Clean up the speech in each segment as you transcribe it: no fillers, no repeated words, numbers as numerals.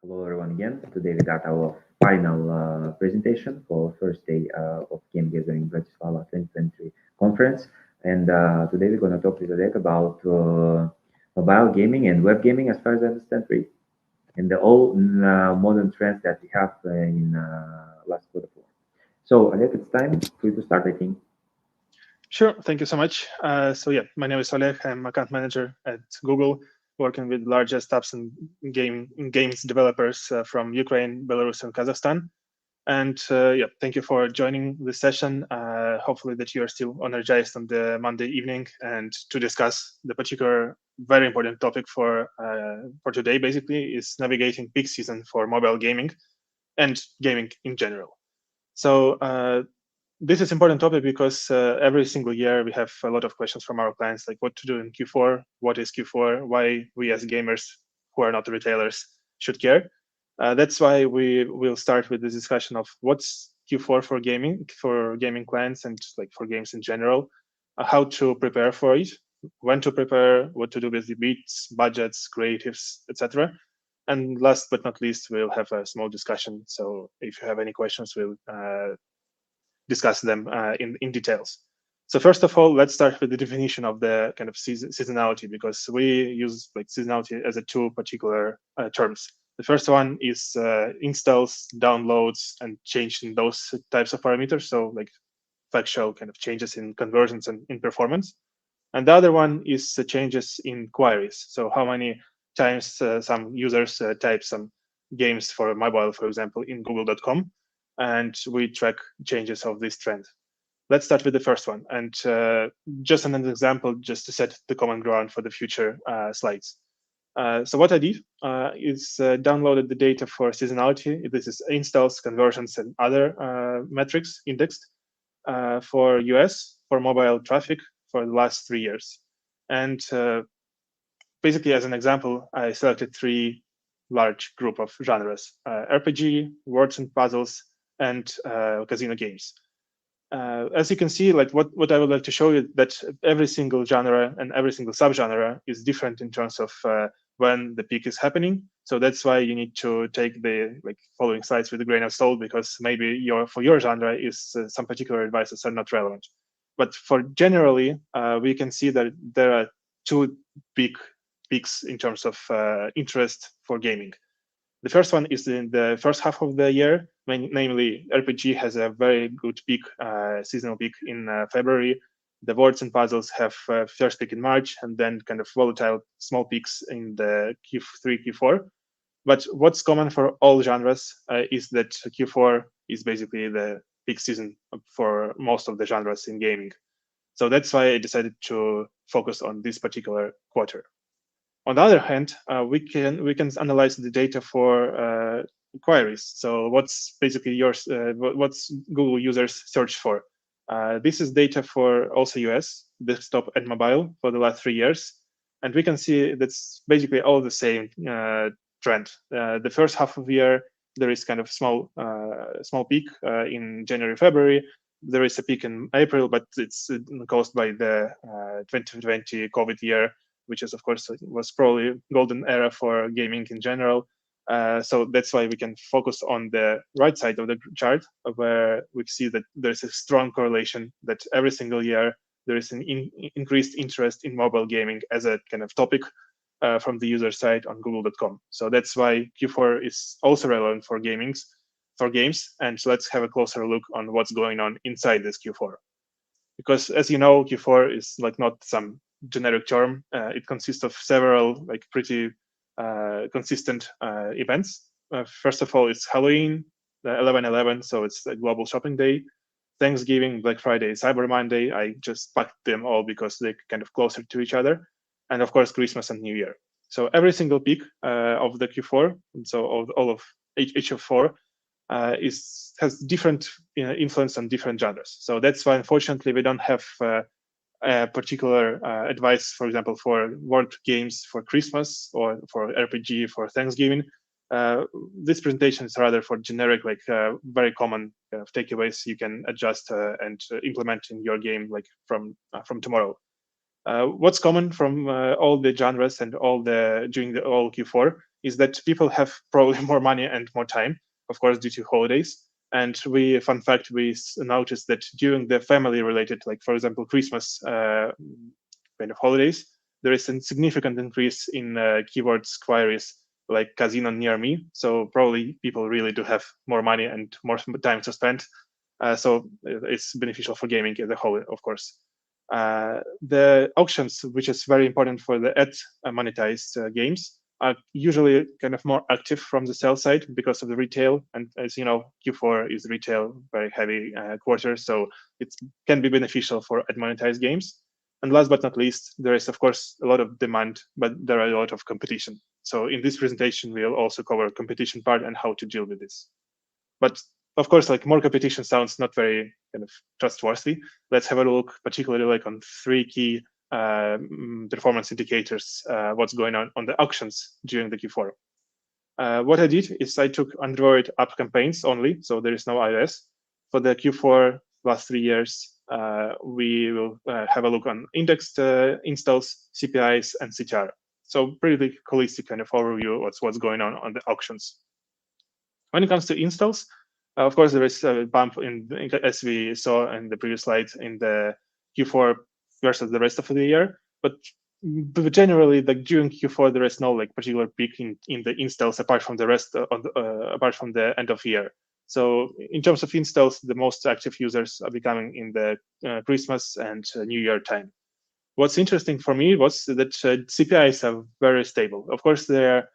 Hello everyone again. Today we got our final presentation for first day of Game Gathering Bratislava 2023 conference. And today we're going to talk with Oleh about mobile gaming and web gaming as far as I understand, right? And the all modern trends that we have in last quarter four. So Oleh, it's time for you to start, I think. Sure. Thank you so much. My name is Oleh. I'm account manager at Google, working with largest apps and games developers from Ukraine, Belarus, and Kazakhstan. And thank you for joining the session. Hopefully that you are still energized on the Monday evening and to discuss the particular very important topic for today. Basically, is navigating peak season for mobile gaming and gaming in general. So this is important topic because every single year we have a lot of questions from our clients, like what to do in Q4, what is Q4, why we as gamers who are not retailers should care. That's why we will start with this discussion of what's Q4 for gaming clients and like for games in general, how to prepare for it, when to prepare, what to do with the beats, budgets, creatives, etc. And last but not least, we'll have a small discussion. So if you have any questions, we'll discuss them in details. So first of all, let's start with the definition of the kind of seasonality, because we use like seasonality as a two particular terms. The first one is installs, downloads, and change in those types of parameters. So like factual kind of changes in conversions and in performance. And the other one is the changes in queries. So how many times some users type some games for mobile, for example, in google.com, and we track changes of this trend. Let's start with the first one. And just an example, just to set the common ground for the future slides. So what I did is downloaded the data for seasonality. This is installs, conversions, and other metrics indexed for US, for mobile traffic for the last 3 years. And basically, as an example, I selected three large group of genres: RPG, words and puzzles, and casino games. As you can see, like what I would like to show you, that every single genre and every single subgenre is different in terms of when the peak is happening. So that's why you need to take the like following slides with a grain of salt, because maybe for your genre is some particular advices are not relevant. But for generally, we can see that there are two big peaks in terms of interest for gaming. The first one is in the first half of the year, namely RPG has a very good peak, seasonal peak in February. The words and puzzles have first peak in March, and then kind of volatile small peaks in the Q3, Q4. But what's common for all genres is that Q4 is basically the peak season for most of the genres in gaming. So that's why I decided to focus on this particular quarter. On the other hand, we can analyze the data for queries. So what's basically what's Google users search for? This is data for also US, desktop and mobile for the last 3 years. And we can see that's basically all the same trend. The first half of the year, there is kind of small peak in January, February. There is a peak in April, but it's caused by the 2020 COVID year, which is, of course, was probably golden era for gaming in general. So that's why we can focus on the right side of the chart, where we see that there's a strong correlation that every single year there is an increased interest in mobile gaming as a kind of topic from the user side on google.com. So that's why Q4 is also relevant for games. And let's have a closer look on what's going on inside this Q4. Because as you know, Q4 is like not some generic term. It consists of several like pretty consistent events. First of all, it's Halloween, 11/11, so it's a global shopping day. Thanksgiving, Black Friday, Cyber Monday. I just packed them all because they're kind of closer to each other. And of course, Christmas and New Year. So every single peak of the Q4, and so all of each of four, has different influence on different genres. So that's why, unfortunately, we don't have a particular advice, for example, for word games for Christmas or for RPG for Thanksgiving. This presentation is rather for generic, like very common takeaways you can adjust and implement in your game, like from tomorrow. What's common from all the genres and during the all Q4 is that people have probably more money and more time, of course, due to holidays. And fun fact, we noticed that during the family-related, like for example, Christmas kind of holidays, there is a significant increase in keywords queries like casino near me. So probably people really do have more money and more time to spend. So it's beneficial for gaming as a whole, of course. The auctions, which is very important for the ad monetized games, are usually kind of more active from the sell side because of the retail. And as you know, Q4 is retail, very heavy quarter, so it can be beneficial for ad monetized games. And last but not least, there is, of course, a lot of demand, but there are a lot of competition. So in this presentation, we'll also cover competition part and how to deal with this. But of course, like more competition sounds not very kind of trustworthy. Let's have a look, particularly like on 3 key performance indicators, what's going on the auctions during the Q4. What I did is I took Android app campaigns only, so there is no iOS. For the Q4 last 3 years, we will have a look on indexed installs, CPIs, and CTR. So pretty holistic kind of overview of what's going on the auctions. When it comes to installs, of course, there is a bump as we saw in the previous slide in the Q4 versus the rest of the year. But generally, like during Q4, there is no like particular peak in the installs apart from the rest apart from the end of year. So in terms of installs, the most active users are becoming in the Christmas and New Year time. What's interesting for me was that CPIs are very stable. Of course, they're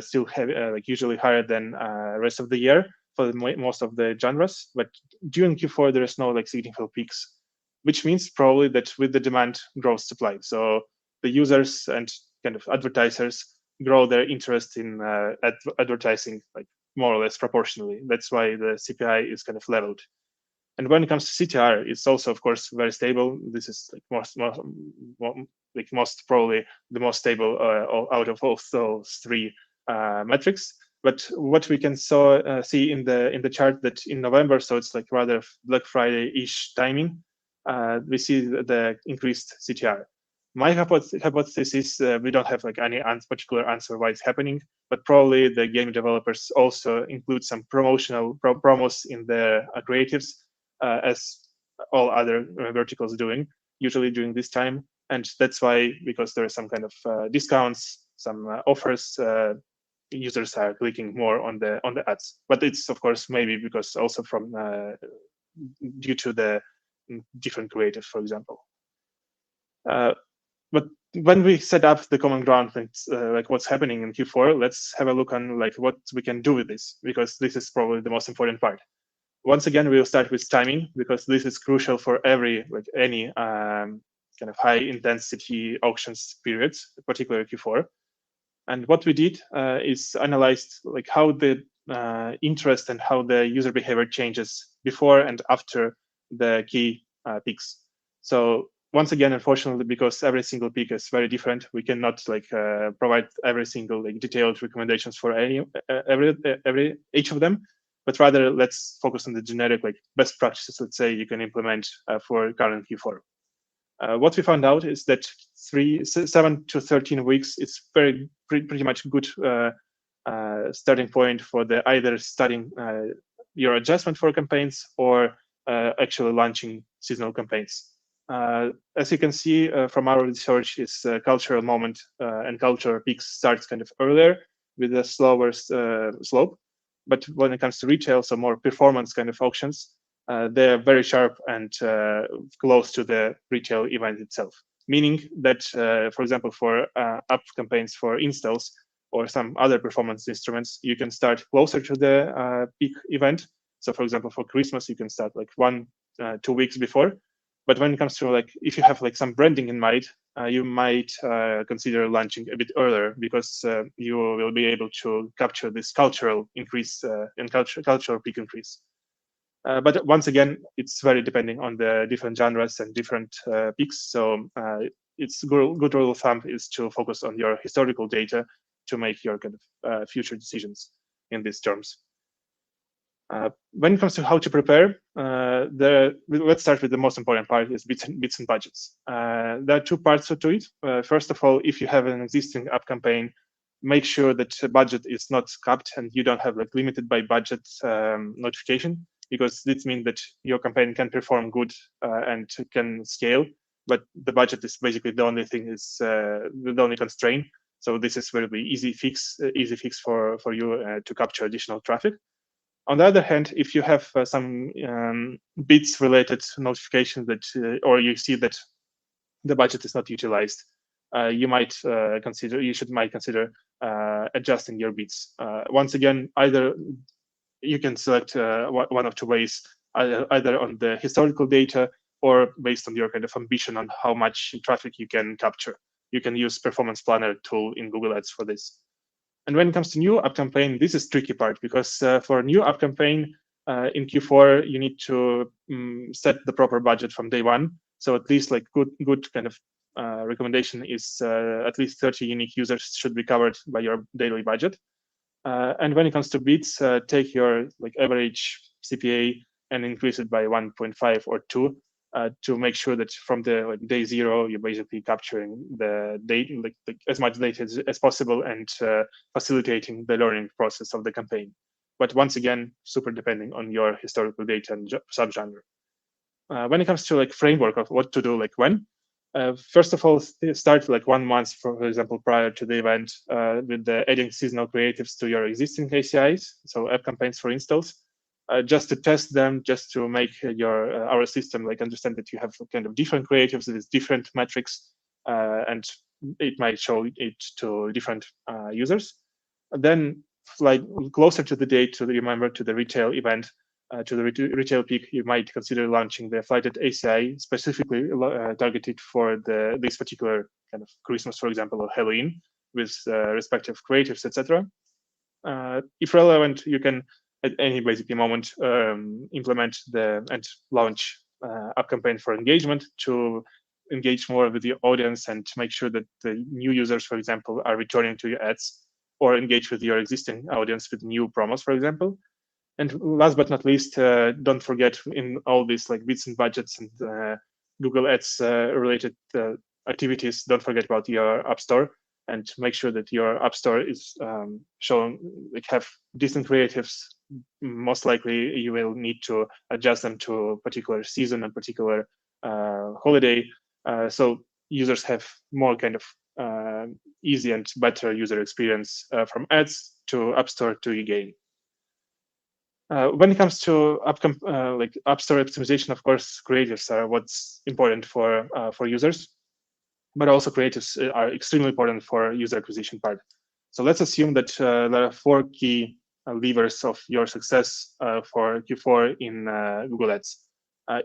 still heavy, like usually higher than rest of the year for most of the genres. But during Q4, there is no like significant peaks, which means probably that with the demand grows supply. So the users and kind of advertisers grow their interest in advertising like more or less proportionally. That's why the CPI is kind of leveled. And when it comes to CTR, it's also, of course, very stable. This is like most probably the most stable out of all those 3 metrics. But what we can see in the chart that in November, so it's like rather Black Friday-ish timing, we see the increased CTR. My hypothesis is we don't have like any particular answer why it's happening, but probably the game developers also include some promotional promos in their creatives, as all other verticals doing usually during this time. And that's why, because there are some kind of discounts, some offers, users are clicking more on the ads. But it's of course maybe because also from due to the different creatives, for example. But when we set up the common ground, like what's happening in Q4, let's have a look on like what we can do with this, because this is probably the most important part. Once again, we'll start with timing, because this is crucial for any kind of high intensity auctions periods, particularly Q4. And what we did is analyzed like how the interest and how the user behavior changes before and after the key peaks. So once again, unfortunately, because every single peak is very different, we cannot like provide every single like detailed recommendations for each of them. But rather, let's focus on the generic like best practices, let's say, you can implement for current Q4. What we found out is that 7 to 13 weeks is pretty much good starting point for the either starting your adjustment for campaigns or actually launching seasonal campaigns. As you can see from our research, is cultural moment and cultural peaks starts kind of earlier with a slower slope. But when it comes to retail, so more performance kind of auctions, they're very sharp and close to the retail event itself. Meaning that, for example, for app campaigns for installs or some other performance instruments, you can start closer to the peak event. So for example, for Christmas, you can start like 1-2 weeks before. But when it comes to like, if you have like some branding in mind, you might consider launching a bit earlier, because you will be able to capture this cultural increase and cultural peak increase. But once again, it's very depending on the different genres and different peaks. So it's good rule of thumb is to focus on your historical data to make your kind of future decisions in these terms. When it comes to how to prepare, let's start with the most important part, is bits and budgets. There are 2 parts to it. First of all, if you have an existing app campaign, make sure that the budget is not capped and you don't have like limited by budget notification, because this means that your campaign can perform good and can scale, but the budget is basically the only thing, is the only constraint. So this is very easy fix for you to capture additional traffic. On the other hand, if you have some bits related notifications that, or you see that the budget is not utilized, you might consider adjusting your bits. Once again, either you can select one of two ways, either on the historical data or based on your kind of ambition on how much traffic you can capture. You can use Performance Planner tool in Google Ads for this. And when it comes to new app campaign, this is tricky part, because for a new app campaign in Q4, you need to set the proper budget from day one. So at least like good kind of recommendation is at least 30 unique users should be covered by your daily budget. And when it comes to bits, take your like average CPA and increase it by 1.5 or 2 to make sure that from the like day zero, you're basically capturing the data, like as much data as possible, and facilitating the learning process of the campaign. But once again, super depending on your historical data and subgenre. When it comes to like framework of what to do, like when, first of all, start like 1 month, for example, prior to the event with the adding seasonal creatives to your existing ACIs, so app campaigns for installs, just to test them, just to make our system like understand that you have kind of different creatives with different metrics, and it might show it to different users. Then, like closer to the date, to remember to the retail event, to the retail peak, you might consider launching the Flighted ACI specifically targeted for this particular kind of Christmas, for example, or Halloween, with respective creatives, etc. If relevant, you can at any basically moment implement and launch a campaign for engagement to engage more with the audience and make sure that the new users, for example, are returning to your ads, or engage with your existing audience with new promos, for example. And last but not least, don't forget in all these like bits and budgets and Google Ads related activities, don't forget about your App Store, and make sure that your App Store is shown, like have decent creatives. Most likely you will need to adjust them to a particular season and particular holiday. So users have more kind of easy and better user experience from ads to App Store to e-game. When it comes to like App Store optimization, of course, creatives are what's important for users, but also creatives are extremely important for user acquisition part. So let's assume that there are 4 key levers of your success for Q4 in Google Ads.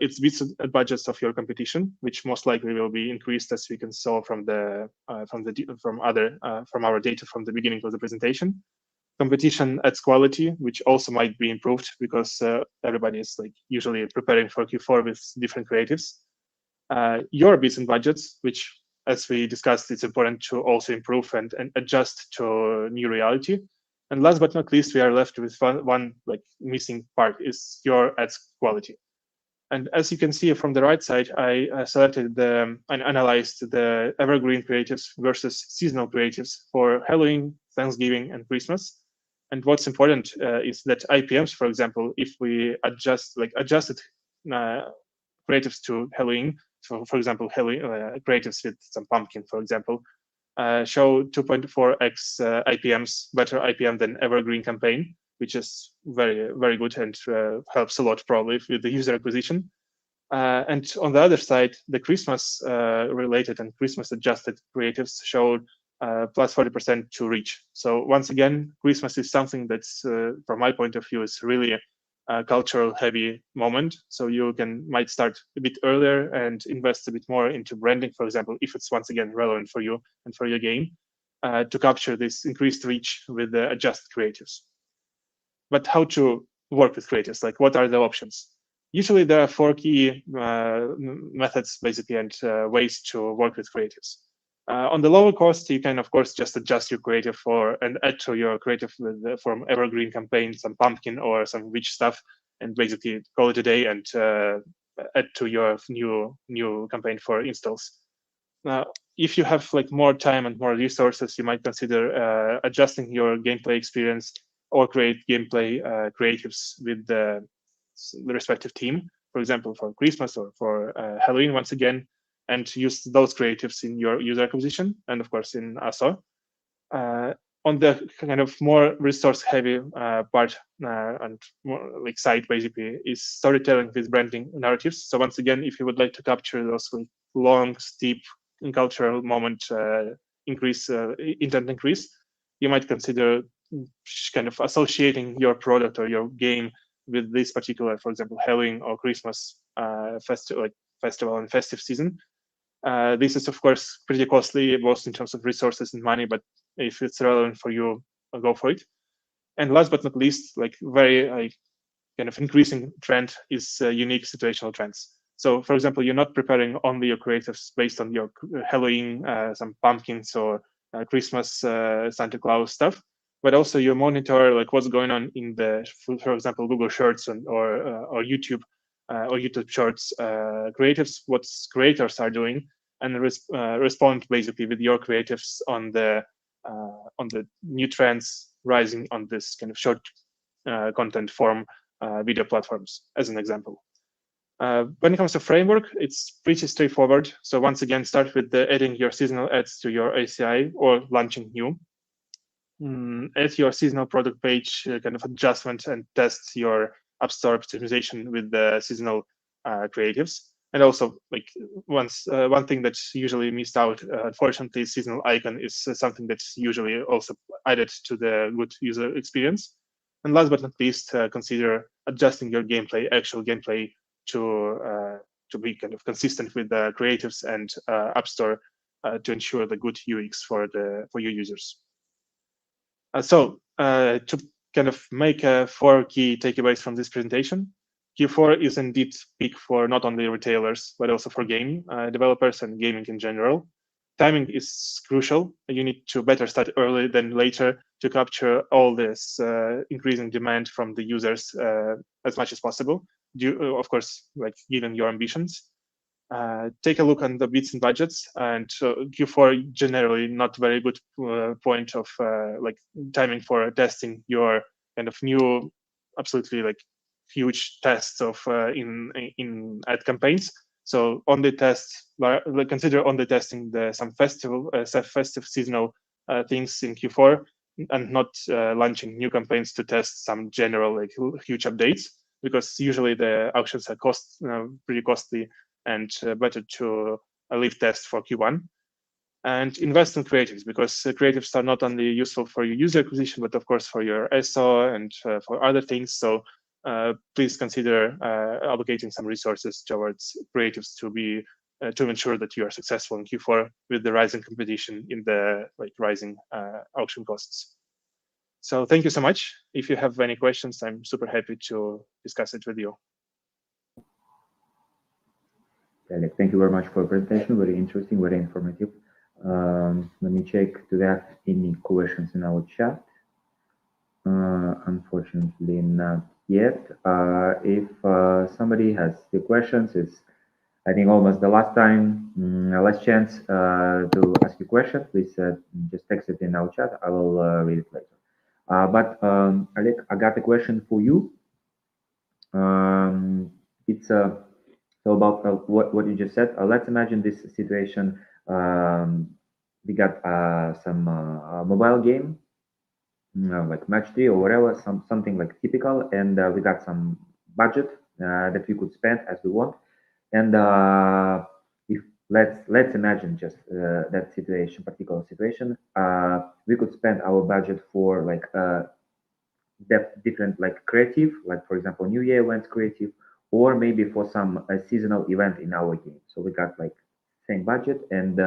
It's bits and budgets of your competition, which most likely will be increased, as we can saw from our data from the beginning of the presentation. Competition adds quality, which also might be improved because everybody is like usually preparing for Q4 with different creatives. Your bits and budgets, which, as we discussed, it's important to also improve and adjust to new reality. And last but not least, we are left with one like missing part, is your ads quality. And as you can see from the right side, I selected and analyzed the evergreen creatives versus seasonal creatives for Halloween, Thanksgiving, and Christmas. And what's important is that IPMs, for example, if we adjusted creatives to Halloween, so for example, Halloween creatives with some pumpkin, for example, show 2.4x IPMs, better IPM than evergreen campaign, which is very, very good and helps a lot probably with the user acquisition. And on the other side, the Christmas related and Christmas adjusted creatives showed plus 40% to reach. So once again, Christmas is something that's, from my point of view, is really a cultural heavy moment. So you might start a bit earlier and invest a bit more into branding, for example, if it's once again relevant for you and for your game, to capture this increased reach with the adjusted creatives. But how to work with creatives? Like, what are the options? Usually there are 4 key methods, basically, and ways to work with creatives. On the lower cost, you can, of course, just adjust your creative and add to your creative from evergreen campaign, some pumpkin or some witch stuff, and basically call it a day and add to your new campaign for installs. if you have like more time and more resources, you might consider adjusting your gameplay experience or create gameplay creatives with the respective team. For example, for Christmas or for Halloween, once again, and use those creatives in your user acquisition and of course in ASO. On the kind of more resource heavy part and more like side basically is storytelling with branding narratives. So once again, if you would like to capture those like long, steep cultural moment intent increase, you might consider kind of associating your product or your game with this particular, for example, Halloween or Christmas festival and festive season. This is, of course, pretty costly, both in terms of resources and money, but if it's relevant for you, go for it. And last but not least, like very kind of increasing trend is unique situational trends. So, for example, you're not preparing only your creatives based on your Halloween, some pumpkins or Christmas Santa Claus stuff, but also you monitor like what's going on in the, for example, Google Shorts or YouTube Shorts creatives, what creators are doing, and respond basically with your creatives on the new trends rising on this kind of short content form video platforms, as an example. When it comes to framework, it's pretty straightforward. So once again, start with adding your seasonal ads to your ACI or launching new. Add your seasonal product page kind of adjustment and test your App Store optimization with the seasonal creatives. And also, like one thing that's usually missed out, unfortunately, seasonal icon is something that's usually also added to the good user experience. And last but not least, consider adjusting your actual gameplay, to be kind of consistent with the creatives and App Store to ensure the good UX for your users. So to kind of make 4 key takeaways from this presentation, Q4 is indeed peak for not only retailers, but also for game developers and gaming in general. Timing is crucial. You need to better start early than later to capture all this increasing demand from the users as much as possible, of course, like given your ambitions. Take a look on the bits and budgets, and Q4 generally not very good point of like timing for testing your kind of new, absolutely like huge tests of in ad campaigns. So only consider only testing some festive seasonal things in Q4, and not launching new campaigns to test some general like huge updates, because usually the auctions are pretty costly, and better to leave test for Q1. And invest in creatives, because creatives are not only useful for your user acquisition, but of course for your SO and for other things. So please consider allocating some resources towards creatives to ensure that you are successful in Q4 with the rising competition in the rising auction costs. So thank you so much. If you have any questions, I'm super happy to discuss it with you. Thank you very much for the presentation. Very interesting, very informative. Let me check to that any questions in our chat. Unfortunately, not yet. If somebody has the questions, it's I think almost the last time, last chance to ask you a question. Please just text it in our chat. I will read it later. But Alek, I got a question for you. It's so about what you just said. Let's imagine this situation. We got some mobile game, like match 3 or whatever, something like typical, and we got some budget that we could spend as we want. And if let's imagine just that particular situation, we could spend our budget for like different like creative, like for example, New Year events creative, or maybe for some seasonal event in our game. So we got like same budget, and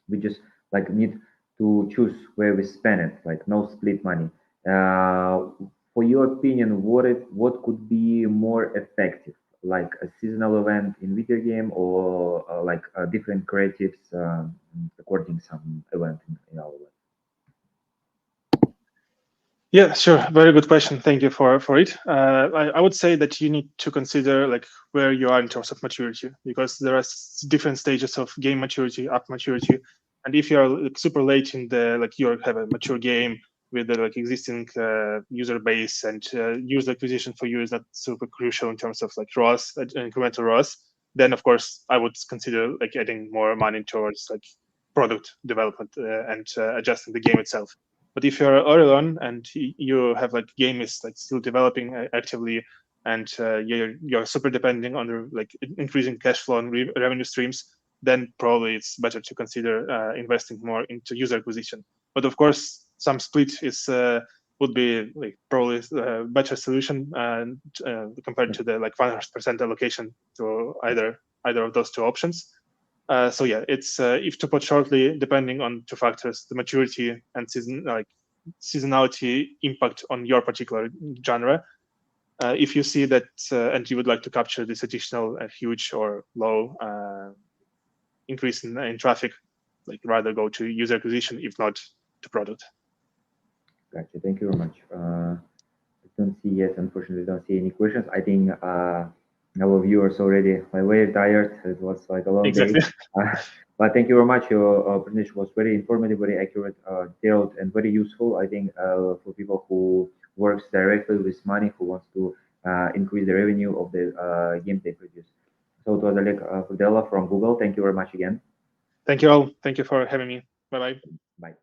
we just like need to choose where we spend it, like no split money. For your opinion, what could be more effective, like a seasonal event in video game, or like different creatives according some event in our life? Yeah, sure. Very good question. Thank you for it. I would say that you need to consider like where you are in terms of maturity, because there are different stages of game maturity, app maturity, and if you are like, super late in the like you have a mature game with the like existing user base, and user acquisition for you is not super crucial in terms of like ROAS, incremental ROAS, then of course I would consider like adding more money towards like product development and adjusting the game itself. But if you're early on and you have like game is like still developing actively, and you're super depending on the like increasing cash flow and revenue streams, then probably it's better to consider investing more into user acquisition. But of course, some split is would be like probably a better solution compared to the like 100% allocation to either of those two options. So yeah, it's if to put shortly, depending on two factors: the maturity and seasonality impact on your particular genre. If you see that and you would like to capture this additional huge or low increase in traffic, like rather go to user acquisition, if not to product. Gotcha. Thank you very much. I don't see, yes, unfortunately, don't see any questions. I think our viewers already like very tired. It was like a long day. Exactly. But thank you very much. Your presentation was very informative, very accurate, detailed, and very useful. I think for people who works directly with money, who wants to increase the revenue of the games they produce. So it was Oleh Furdela from Google. Thank you very much again. Thank you all. Thank you for having me. Bye bye. Bye.